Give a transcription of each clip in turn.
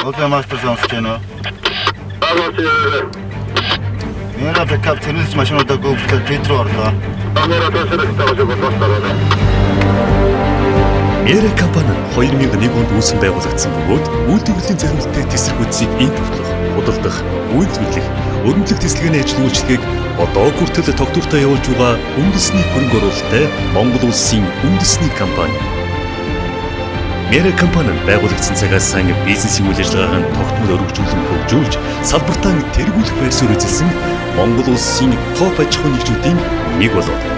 Улаан мастер сонсож байна уу? Мера бэкап тэрнээс машинуудаа гүйцэтгэл бид рүү орлоо. Мера компани 2001 онд үүсгэн байгуулагдсан бөгөөд үйлдвэрлэлийн зарилтыг тесрэгүүдсийг интвэрлэх, худалдах, үйлдвэрлэх, өргөмжлөх тесэлгээний ажил үйлчлэгийг одоо хүртэл тогтвортой явуулж байгаа үндэсний хөрөнгө оруулалттай Монгол улсын үндэсний компани. Мера компани байгуулагдсан цагаас сан бизнесийн үйл ажиллагааг нь тогтмол өргөжүүлэн хөгжүүлж, салбартаа тэргүүлэх байр суурь эзэлсэн Монгол улсын топ аж ахуйн нэгжүүдийн нэг болоод байна.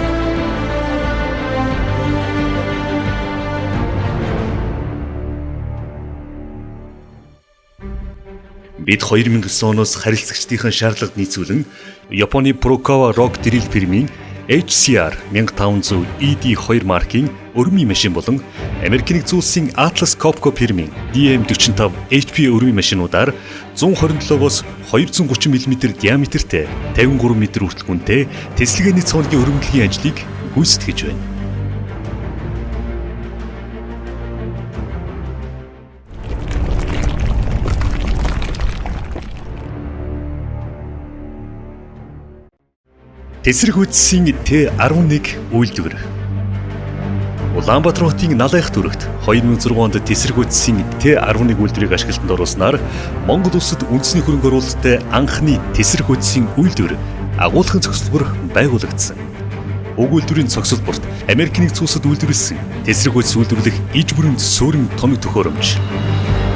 Бид 2009 оноос харилцагчдын шаардлагад нийцүүлэн Японы Furukawa Rock Drill фирмийн HCR 1500 ED2 маркийн өрмийн машин болон Америкийн нэгдсэн улсын Atlas Copco фирмийн DM45 HP өрмийн машинуудаар 127-оос 230 мм диаметртэй 53 м хүртэлгүнтэй тесэлгээний цооногийн өргөмжлөгийн ажлыг гүйцэтгэж байна. Тесрэг үйлдвэрийн Т11 үйлдвэр. Улаанбаатар хотын Налайх дүрэгт 2006 онд тесрэг үйлдвэрийн Т11 үйлдвэрийг ашиглалтанд оруулснаар Монгол улсад үндэсний хөрөнгө оруулалттай анхны тесрэг үйлдвэрийн үйлдвэр агуулгын цогцлбор байгуулагдсан. Уг үйлдвэрийн цогцлборт Америкийн нэгдсэн улсад үйлдвэрлэсэн тесрэг үйлдвэрлэх иж бүрийн суурин тоног төхөөрөмж,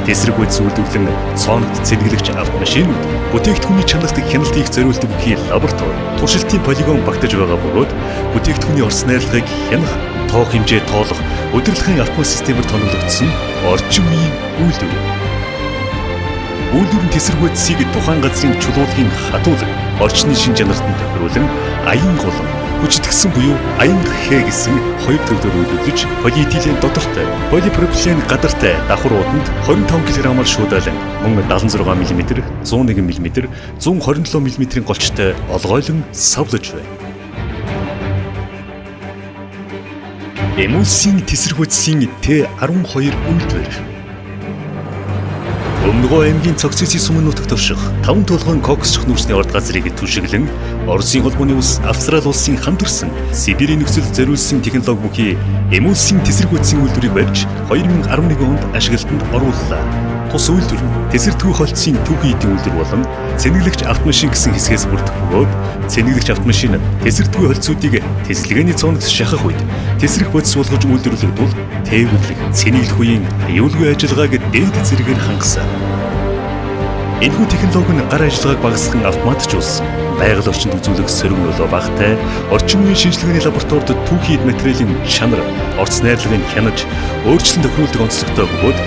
тесрэг үйлдвэрлэн цооногт цэнгэлэгч автомашинууд, бүтээгдэхүүний чанарт хяналт хийх зориултын бүхий лаборатори, туршилтын полигон багтаж байгаа бөгөөд бүтээгдэхүүний орц найрлагыг хянах, тоох хэмжээ тоолох, удирдлагын автомат системээр тоноглогдсон орчин үеийн үйлдвэр. Үйлдвэрийн тесрэг үйлдвэрийг тухайн газрын чулуулгын хатуулаг, орчны шин чанарт нь тохируулан аян голом, хүчтгсэн буюу аян хэ гэсэн хоёр төрлөөр үйлдвэрлэж, полиэтилен додортой, полипропилен гадартай давхрууданд 25 кг-аар шуудайлан мөн 76 мм, 101 мм, 127 мм-ийн голчтой олгойлон савлаж байна. Эмүүлсийн тесрэг үйлдвэрийн Т12 үйлдвэр. Өмнөгөө аймгийн цогцсийн сумын нутагт орших 5 толгойн коксчих нүүрсний орд газрыг түшиглэн Оросын холбооны улс Австрали улсын хамтарсан Сибирийн нөхцөлд зориулсан технологи бүхий эмүүлсийн тесрэг үйлдвэрийн үйлдвэрийг барьж 2011 онд ашиглалтанд орууллаа. Тус үйлдвэр нь тесрэгтгүй холцсийн түүхий эдийн үйлдвэр болон цэнэглэгч автомашин гэсэн хэсгээс бүрдэх бөгөөд цэнэглэгч автомашин тесрэгтгүй холцуудыг тесэлгээний цооногт шахах үед тесрэг бодис болгож үйлдвэрлэх тул тээвэрлэх, цэнэглэх үеийн аюулгүй ажиллагааг дээд зэрэгээр хангасан. Энэхүү технологи нь гар ажиллагааг багасган автоматжуулсан. Байгаль орчинд үзүүлэх сөрөг нөлөө багтай, орчин үеийн шинжилгээний лабораторид түүхий материалын чанар, орц найрлагыг хянаж, өөрчлөн тохируулдаг онцлогтой бөгөөд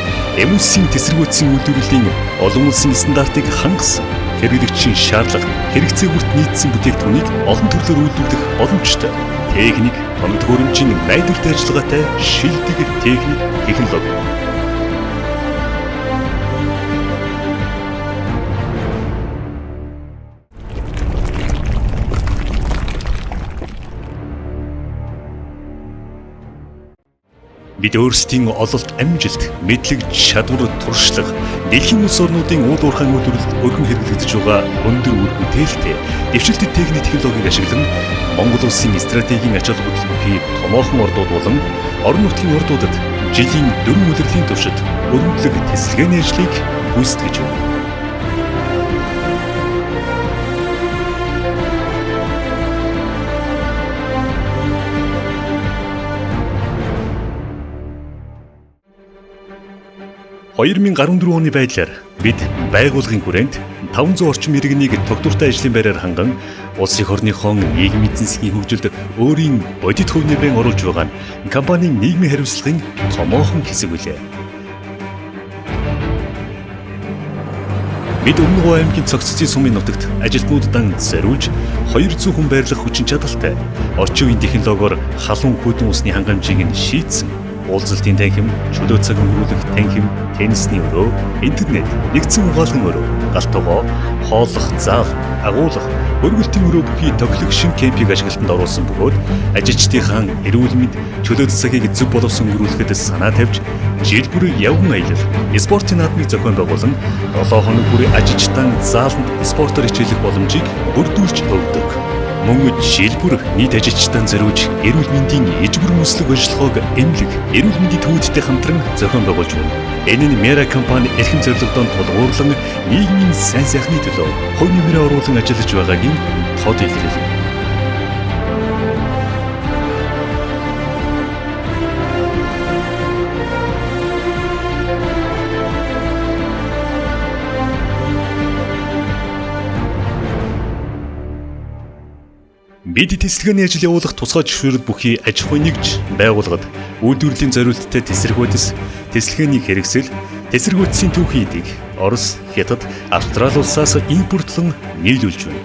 эмүүлсийн тесрэг үйлдвэрийн үйлдвэрлэлийн олон улсын стандартыг хангасан. Хэрэглэгчийн шаардлага, хэрэгцээ бүрт нийцсэн бүтээгдэхүүнийг олон төрлөөр үйлдвэрлэх боломжтой. Техник, тоног төхөөрөмжийн найдвартай ажиллагаатай шилдэг технологи. Бид өөрсдийн ололт амжилт, мэдлэг, чадвар, туршлага, дэлхийн улс орнуудын уул уурхайн үйлдвэрлэлд өргөн хэрэглэгдэж байгаа өндөр үр бүтээлтэй, дэвшилтэт техник технологиг ашиглан Монгол улсын стратегийн ач холбогдол бүхий томоохон ордууд болон орон нутгийн ордуудад жилийн 4 удирлын туршид өргөмжлөг тесэлгээний ажлыг гүйцэтгэж байна. $2014 оны байдлаар бид байгууллагын хүрээнд 500 орчим иргэнийг тогтвортой ажлын байраар ханган улс их орныхон нийгмийн эзэн засгийн хөгжилд өөрийн бодит хөв нэмрээ оруулж байгаа нь компанийн нийгмийн хариуцлагын томоохон хэсэг билээ. Бид Өмнөгөө аймгийн цогцсийн сумын нутагт ажилтнуудаа зориулж 200 хүн байрлах хүчин чадалтай орчин үеийн технологиор халуун хөдөн усны хангамжийг нь шийдсэн. Уулзалтын танхим, чөлөө цаг өнгөрүүлэх танхим, теннисний өрөө, интернет, нэгдсэн угаалгын өрөө, галтугоо, хооллох, заал, агуулгах, өргөлтийн өрөө бүхий тоглох шин кемпийг ашиглалтанд оруулсан бөгөөд ажилчдынхаа эрүүл мэнд, чөлөө цагийг зөв боловсон өнгөрүүлэхэд санаа тавьж жил бүр явган аялал, спортын наадмыг зохион байгуулан 7 хоног бүр ажилчдаа зааланд спортоор хичээлэх боломжийг бүрдүүлж өгдөг. Мөн жил бүр нийт ажилчдаа зориулж эрүүл мэндийн эжбүр мөслөг ажиллагааг эмнэлэг, эрүүл мэндийн төвөдтэй хамтран зохион байгуулж байна. Энэ нь Mera компани эрхэм зорилгодон тулгуурлан нийгмийн сайн сайхны төлөө хувь нэмрээ оруулан ажиллаж байгаагийн тод илэрлэв. Бид тэсэлгээний ажил явуулах тусгай зөвшөөрөл бүхий аж ахуй нэгж байгууллагад үйлдвэрлэлийн зорилттой тэсэргүүдэс, тэсэлгээний хэрэгсэл, тэсэргүүцийн түүхийдийг Орос, Хятад, Австрали улсаас импортлон нийлүүлж байна.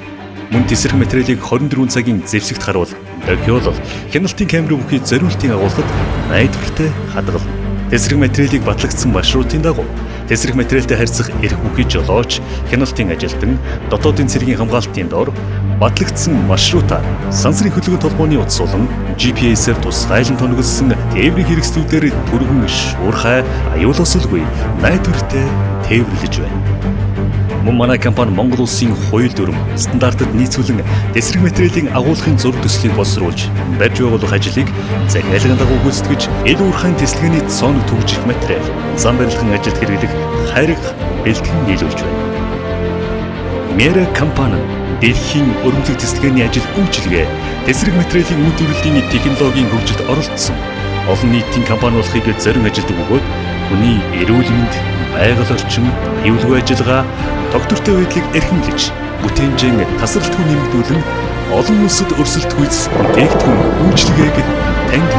Мөн тэсрэх материалыг 24 цагийн зэвсэгт харуул, дохиолол, хяналтын камер бүхий зориултын агуулгад найдвартай хадгална. Тэсрэх материалыг батлагдсан маршрутын дагуу тэсрэх материалтай харьцах эрх бүхий жолооч, хяналтын ажилтан, дотоодын цэргийн хамгаалтын дор батлагдсан маршрутаар сансрын хөдөлгөөн толгойн утас болон GPS-ээр тусгайлан тоногдсон тээврийн хэрэгслүүдээр түргэн шуурхай аюулсалгүй найдвартай тээвэрлэж байна. Мөн манай компани Монгол улсын хууль дүрм стандартад нийцүүлэн тэсрэх материалын агуулгын зураг төслийг боловсруулж барьж байгуулах ажлыг захиалгын дагуу гүйцэтгэж илүү урхайн тэсэлгээний цооног түгжих материал, зам барилгын ажилд хэрэглэх хайрга бэлтгэн нийлүүлж байна. Mera компани дэлхийн өргөмлөг тэсэлгээний ажил үйлчилгээ, тэсрэх материалын үйлдвэрлэлийн технологийн хөгжилд оролцсон олон нийтийн компани болохыг зорин ажилдаг бөгөөд хүний эрүүл мэнд, байгаль орчин, аюулгүй ажиллагаа, доктортой байдлыг эрхэмлэж, бүтээмжийн тасралтгүй нэмэгдүүлэн олон улсад өрсөлдөхүйц бүтээгдэхүүн үйлчилгээг танд